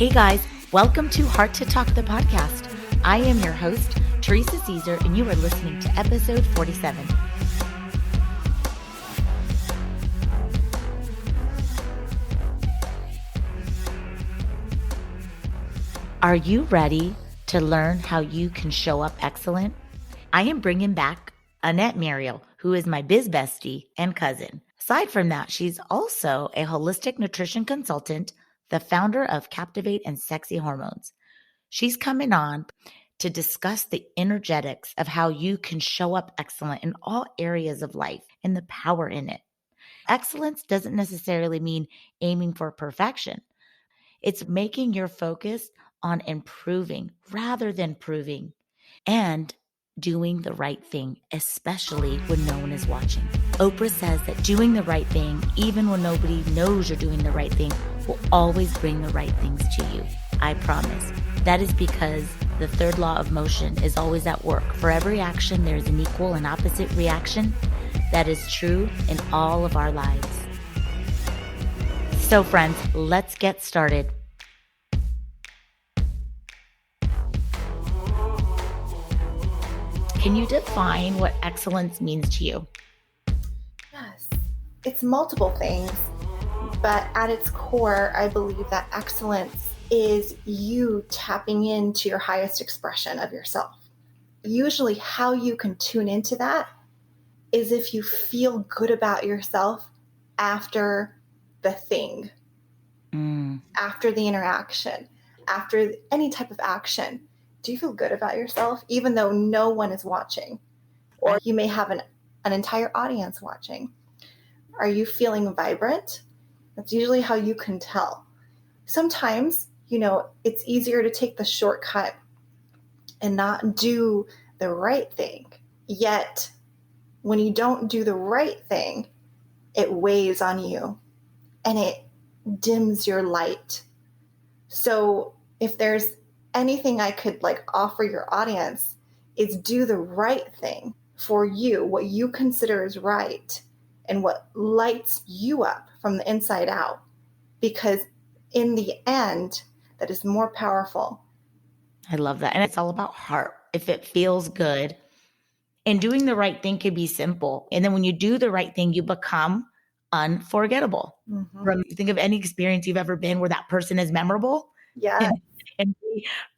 Hey guys, welcome to Heart to Talk, the podcast. I am your host, Teresa Caesar, and you are listening to episode 47. Are you ready to learn how you can show up excellent? I am bringing back Annette Mariel, who is my biz bestie and cousin. Aside from that, she's also a holistic nutrition consultant, the founder of Captivate and Sexy Hormones. She's coming on to discuss the energetics of how you can show up excellent in all areas of life and the power in it. Excellence doesn't necessarily mean aiming for perfection. It's making your focus on improving rather than proving and doing the right thing, especially when no one is watching. Oprah says that doing the right thing, even when nobody knows you're doing the right thing, will always bring the right things to you. I promise. That is because the third law of motion is always at work. For every action, there is an equal and opposite reaction. That is true in all of our lives. So friends, let's get started. Can you define what excellence means to you? Yes, it's multiple things, but at its core, I believe that excellence is you tapping into your highest expression of yourself. Usually how you can tune into that is if you feel good about yourself after the thing, after the interaction, after any type of action. Do you feel good about yourself, even though no one is watching? Or you may have an entire audience watching. Are you feeling vibrant? That's usually how you can tell. Sometimes, it's easier to take the shortcut and not do the right thing. Yet, when you don't do the right thing, it weighs on you and it dims your light. So if there's anything I could offer your audience, is do the right thing for you, what you consider is right and what lights you up from the inside out. Because in the end, that is more powerful. I love that. And it's all about heart. If it feels good, and doing the right thing could be simple. And then when you do the right thing, you become unforgettable. Mm-hmm. Think of any experience you've ever been where that person is memorable. Yeah. And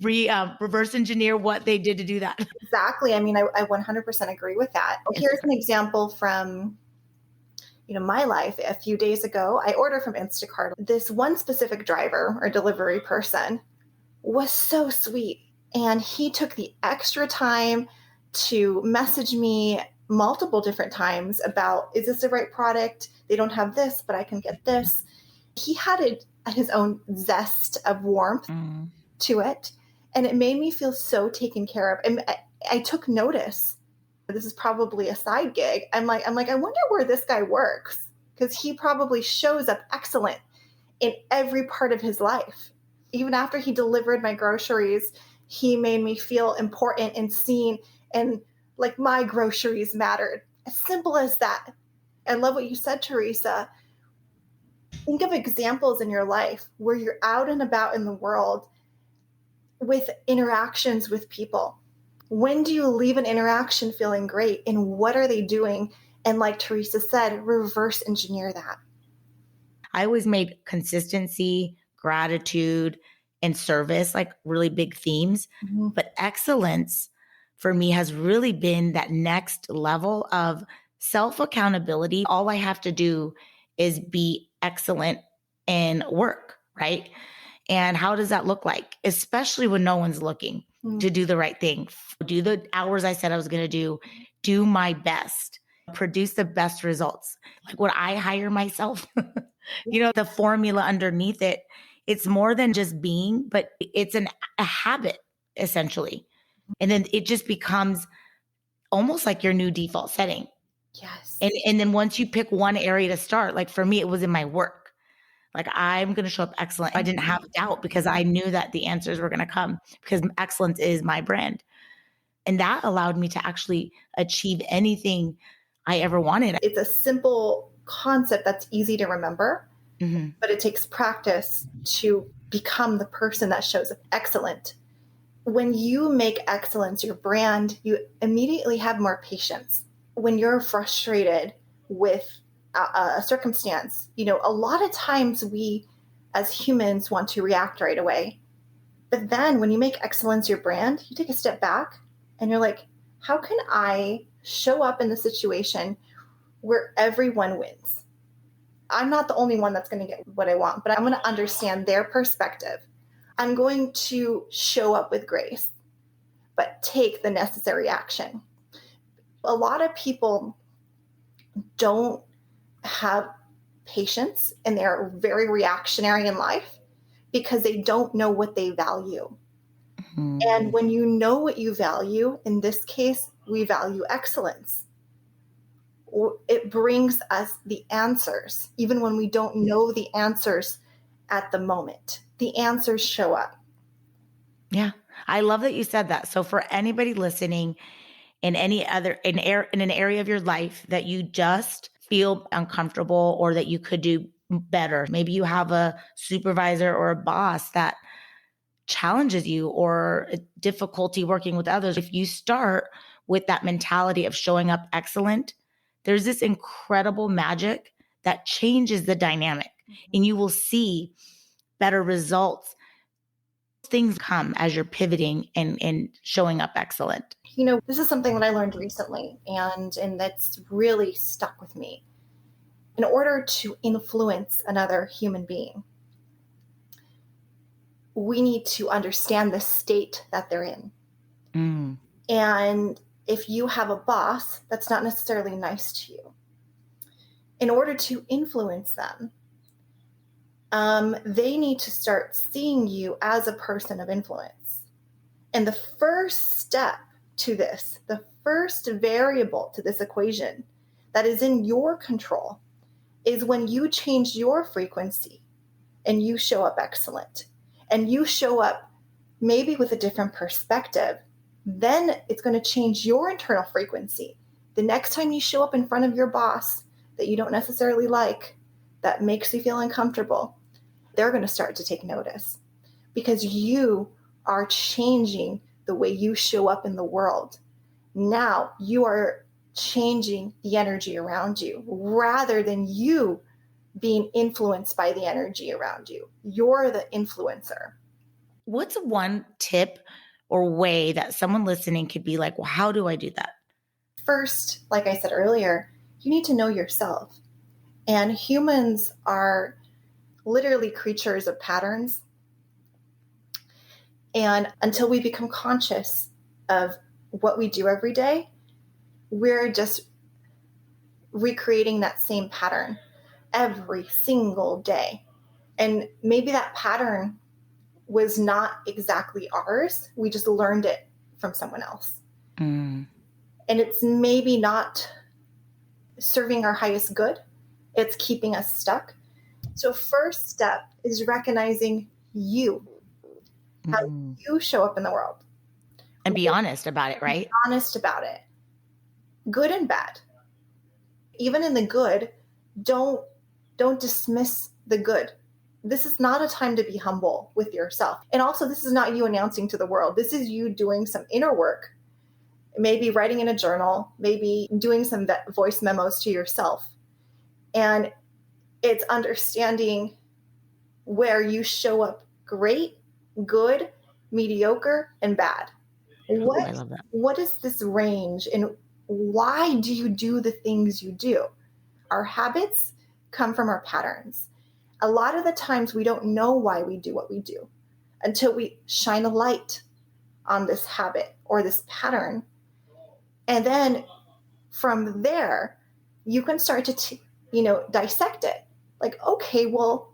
reverse engineer what they did to do that. Exactly. I mean, I 100% agree with that. Here's an example from my life. A few days ago, I ordered from Instacart. This one specific driver or delivery person was so sweet. And he took the extra time to message me multiple different times about, is this the right product? They don't have this, but I can get this. He had his own zest of warmth to it. And it made me feel so taken care of. And I took notice. This is probably a side gig. I'm like, I wonder where this guy works, because he probably shows up excellent in every part of his life. Even after he delivered my groceries, he made me feel important and seen, and like my groceries mattered. As simple as that. I love what you said, Teresa. Think of examples in your life where you're out and about in the world with interactions with people. When do you leave an interaction feeling great, and what are they doing? And like Teresa said, reverse engineer that. I always made consistency, gratitude, and service like really big themes. Mm-hmm. But excellence for me has really been that next level of self-accountability. All I have to do is be excellent in work, right? And how does that look like? Especially when no one's looking, to do the right thing, do the hours I said I was going to do my best, produce the best results. Like when I hire myself, the formula underneath it, it's more than just being, but it's a habit essentially. And then it just becomes almost like your new default setting. Yes. And then once you pick one area to start, like for me, it was in my work. Like I'm going to show up excellent. I didn't have doubt because I knew that the answers were going to come because excellence is my brand. And that allowed me to actually achieve anything I ever wanted. It's a simple concept that's easy to remember, but it takes practice to become the person that shows up excellent. When you make excellence your brand, you immediately have more patience. When you're frustrated with a circumstance, a lot of times we as humans want to react right away. But then when you make excellence your brand, you take a step back and you're like, how can I show up in the situation where everyone wins? I'm not the only one that's going to get what I want, but I'm going to understand their perspective. I'm going to show up with grace, but take the necessary action. A lot of people don't have patience and they're very reactionary in life because they don't know what they value. Mm-hmm. And when you know what you value, in this case, we value excellence. It brings us the answers, even when we don't know the answers at the moment. The answers show up. Yeah, I love that you said that. So for anybody listening in any other, in an area of your life that you just feel uncomfortable or that you could do better, maybe you have a supervisor or a boss that challenges you or a difficulty working with others. If you start with that mentality of showing up excellent, there's this incredible magic that changes the dynamic, and you will see better results. Things come as you're pivoting and showing up excellent. This is something that I learned recently and that's really stuck with me. In order to influence another human being, we need to understand the state that they're in. Mm. And if you have a boss that's not necessarily nice to you, in order to influence them, they need to start seeing you as a person of influence. And the first step to this, the first variable to this equation that is in your control is when you change your frequency and you show up excellent and you show up maybe with a different perspective, then it's going to change your internal frequency. The next time you show up in front of your boss that you don't necessarily like, that makes you feel uncomfortable, they're going to start to take notice because you are changing the way you show up in the world. Now you are changing the energy around you rather than you being influenced by the energy around you. You're the influencer. What's one tip or way that someone listening could be like, well, how do I do that? First, like I said earlier, you need to know yourself. And humans are literally creatures of patterns. And until we become conscious of what we do every day, we're just recreating that same pattern every single day. And maybe that pattern was not exactly ours. We just learned it from someone else. Mm. And it's maybe not serving our highest good. It's keeping us stuck. So first step is recognizing you, how you show up in the world. And be honest about it, right? Be honest about it. Good and bad. Even in the good, don't dismiss the good. This is not a time to be humble with yourself. And also, this is not you announcing to the world. This is you doing some inner work, maybe writing in a journal, maybe doing some voice memos to yourself. And it's understanding where you show up great, good, mediocre, and bad. I love that. What is this range and why do you do the things you do? Our habits come from our patterns. A lot of the times we don't know why we do what we do until we shine a light on this habit or this pattern. And then from there, you can start to, dissect it. Like, okay, well,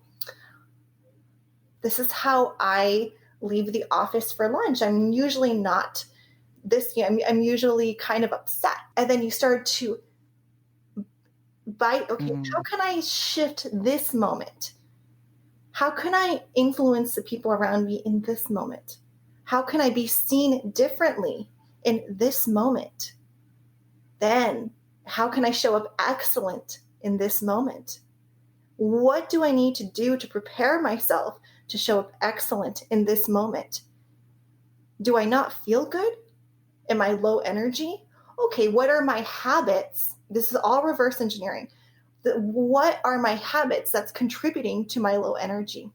this is how I leave the office for lunch. I'm usually not this, I'm usually kind of upset. And then you start to bite, okay, how can I shift this moment? How can I influence the people around me in this moment? How can I be seen differently in this moment? Then how can I show up excellent in this moment? What do I need to do to prepare myself to show up excellent in this moment? Do I not feel good? Am I low energy? Okay, what are my habits? This is all reverse engineering. What are my habits that's contributing to my low energy?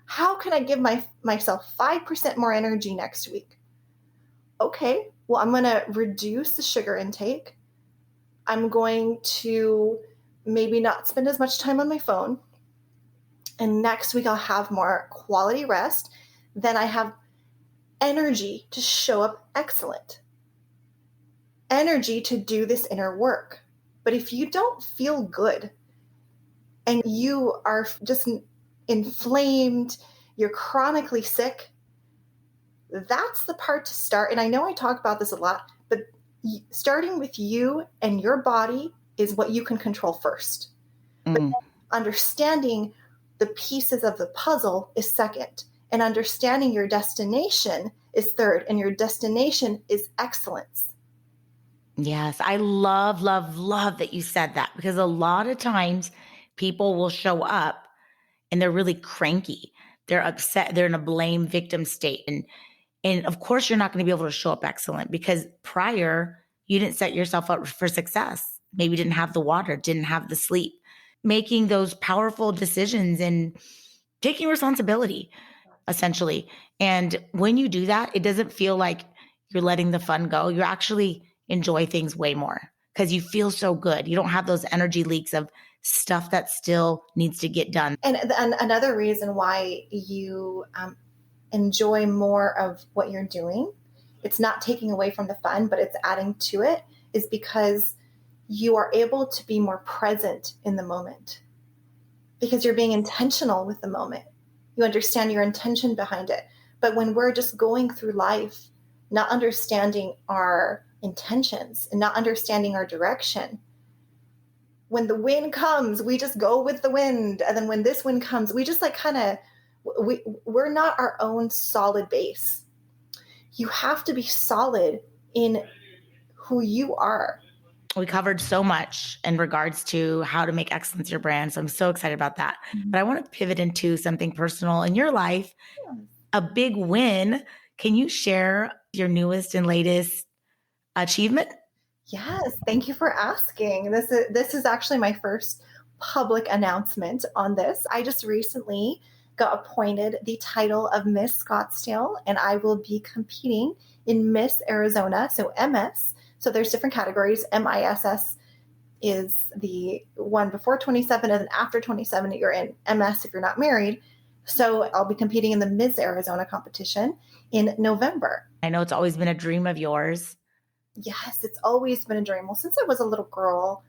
How can I give myself 5% more energy next week? Okay, well, I'm going to reduce the sugar intake. I'm going to maybe not spend as much time on my phone. And next week, I'll have more quality rest. Then I have energy to show up excellent, energy to do this inner work. But if you don't feel good and you are just inflamed, you're chronically sick, that's the part to start. And I know I talk about this a lot, but starting with you and your body is what you can control first. But understanding the pieces of the puzzle is second. And understanding your destination is third. And your destination is excellence. Yes, I love, love, love that you said that, because a lot of times people will show up and they're really cranky. They're upset. They're in a blame victim state. And of course, you're not going to be able to show up excellent because prior you didn't set yourself up for success. Maybe you didn't have the water, didn't have the sleep. Making those powerful decisions and taking responsibility, essentially. And when you do that, it doesn't feel like you're letting the fun go. You actually enjoy things way more because you feel so good. You don't have those energy leaks of stuff that still needs to get done. And another reason why you enjoy more of what you're doing, it's not taking away from the fun, but it's adding to it, is because you are able to be more present in the moment because you're being intentional with the moment. You understand your intention behind it. But when we're just going through life, not understanding our intentions and not understanding our direction, when the wind comes, we just go with the wind. And then when this wind comes, we just like kind of, we're not our own solid base. You have to be solid in who you are. We covered so much in regards to how to make excellence your brand. So I'm so excited about that. But I want to pivot into something personal in your life, a big win. Can you share your newest and latest achievement? Yes, thank you for asking. This is actually my first public announcement on this. I just recently got appointed the title of Miss Scottsdale, and I will be competing in Miss Arizona, so MS. So there's different categories. MISS is the one before 27, and then after 27, you're in MS if you're not married. So I'll be competing in the Miss Arizona competition in November. I know it's always been a dream of yours. Yes, it's always been a dream. Well, since I was a little girl,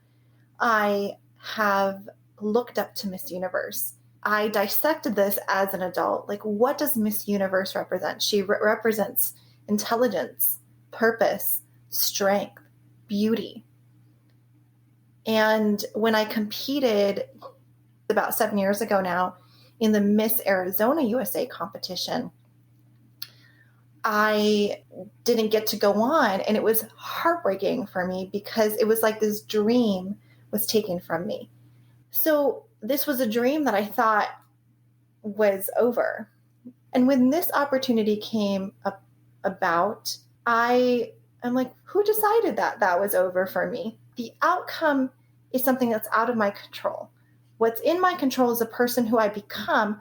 I have looked up to Miss Universe. I dissected this as an adult. Like, what does Miss Universe represent? She represents intelligence, purpose, strength, beauty. And when I competed about 7 years ago now in the Miss Arizona USA competition, I didn't get to go on, and it was heartbreaking for me because it was like this dream was taken from me. So this was a dream that I thought was over. And when this opportunity came about, I'm like, who decided that that was over for me? The outcome is something that's out of my control. What's in my control is the person who I become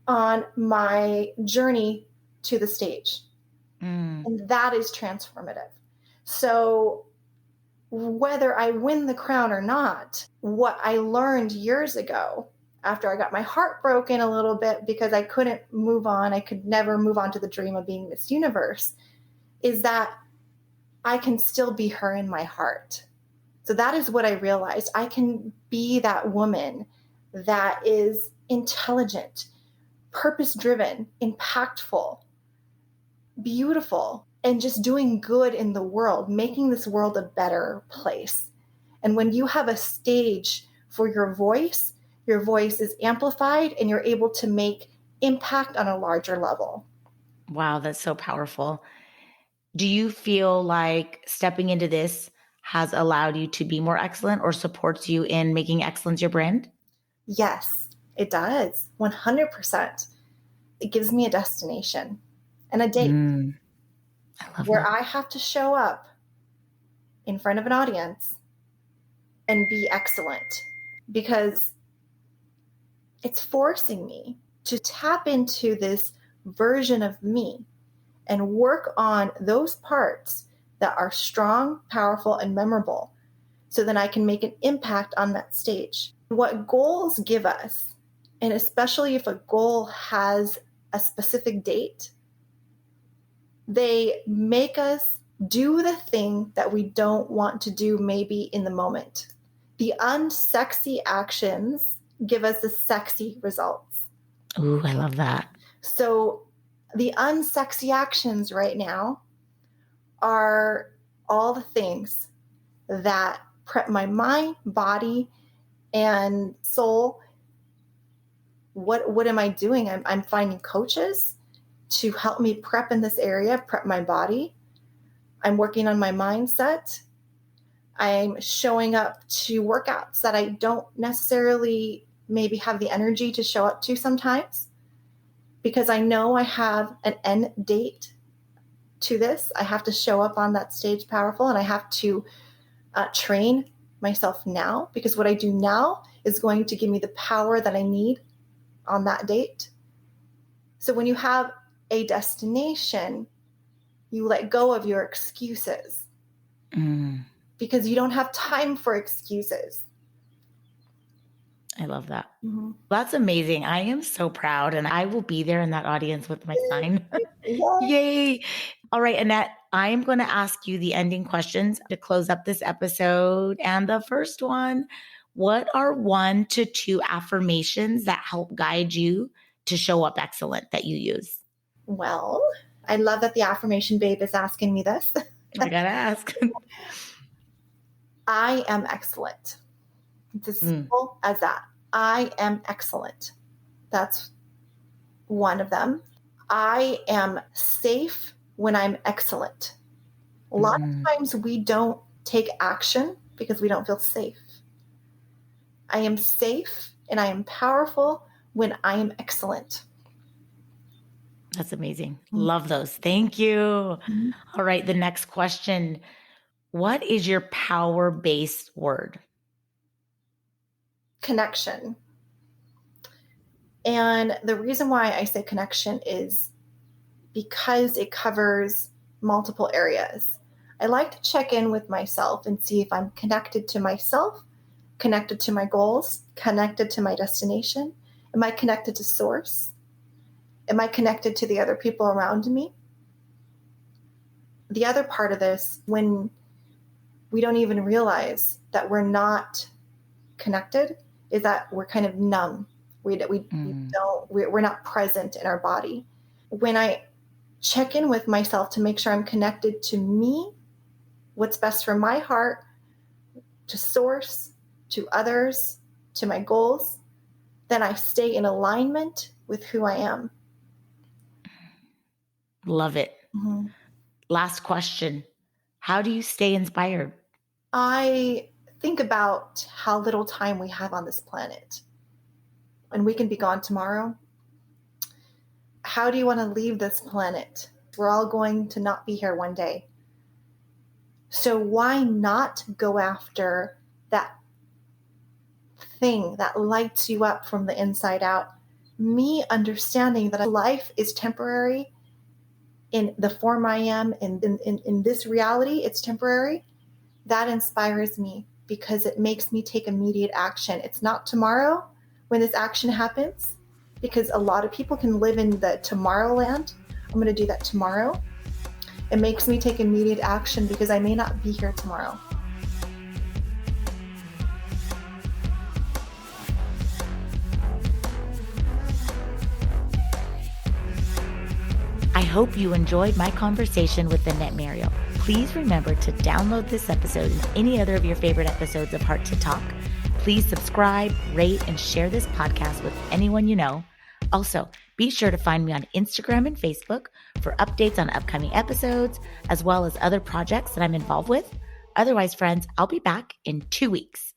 on my journey to the stage. And that is transformative. So whether I win the crown or not, what I learned years ago after I got my heart broken a little bit because I couldn't move on, I could never move on to the dream of being Miss Universe, is that I can still be her in my heart. So that is what I realized. I can be that woman that is intelligent, purpose-driven, impactful, beautiful, and just doing good in the world, making this world a better place. And when you have a stage for your voice is amplified and you're able to make impact on a larger level. Wow, that's so powerful. Do you feel like stepping into this has allowed you to be more excellent or supports you in making excellence your brand? Yes, it does. 100%. it gives me a destination and a date I love where that. I have to show up in front of an audience and be excellent, because it's forcing me to tap into this version of me and work on those parts that are strong, powerful, and memorable, so that I can make an impact on that stage. What goals give us, and especially if a goal has a specific date, they make us do the thing that we don't want to do maybe in the moment. The unsexy actions give us the sexy results. Ooh, I love that. So the unsexy actions right now are all the things that prep my mind, body, and soul. What am I doing? I'm finding coaches to help me prep in this area, prep my body. I'm working on my mindset. I'm showing up to workouts that I don't necessarily maybe have the energy to show up to sometimes, because I know I have an end date to this. I have to show up on that stage powerful, and I have to train myself now, because what I do now is going to give me the power that I need on that date. So when you have a destination, you let go of your excuses, because you don't have time for excuses. I love that. That's amazing. I am so proud, and I will be there in that audience with my sign. Yay. All right, Annette, I am going to ask you the ending questions to close up this episode. And the first one, what are 1 to 2 affirmations that help guide you to show up excellent that you use? Well, I love that the affirmation babe is asking me this. I got to ask. I am excellent. It's as simple as that. I am excellent. That's one of them. I am safe when I'm excellent. A lot of times we don't take action because we don't feel safe. I am safe and I am powerful when I am excellent. That's amazing. Love those. Thank you. All right. The next question. What is your power-based word? Connection. And the reason why I say connection is because it covers multiple areas. I like to check in with myself and see if I'm connected to myself, connected to my goals, connected to my destination. Am I connected to source? Am I connected to the other people around me? The other part of this, when we don't even realize that we're not connected, is that we're kind of numb. We're not present in our body. When I check in with myself to make sure I'm connected to me, what's best for my heart, to source, to others, to my goals, then I stay in alignment with who I am. Love it. Last question. How do you stay inspired? I think about how little time we have on this planet, and we can be gone tomorrow. How do you want to leave this planet? We're all going to not be here one day. So why not go after that thing that lights you up from the inside out? Me understanding that life is temporary in the form I am, in this reality, it's temporary. That inspires me because it makes me take immediate action. It's not tomorrow when this action happens, because a lot of people can live in the tomorrow land. I'm going to do that tomorrow. It makes me take immediate action because I may not be here tomorrow. I hope you enjoyed my conversation with Annette Mariel. Please remember to download this episode and any other of your favorite episodes of Heart to Talk. Please subscribe, rate, and share this podcast with anyone you know. Also, be sure to find me on Instagram and Facebook for updates on upcoming episodes, as well as other projects that I'm involved with. Otherwise, friends, I'll be back in 2 weeks.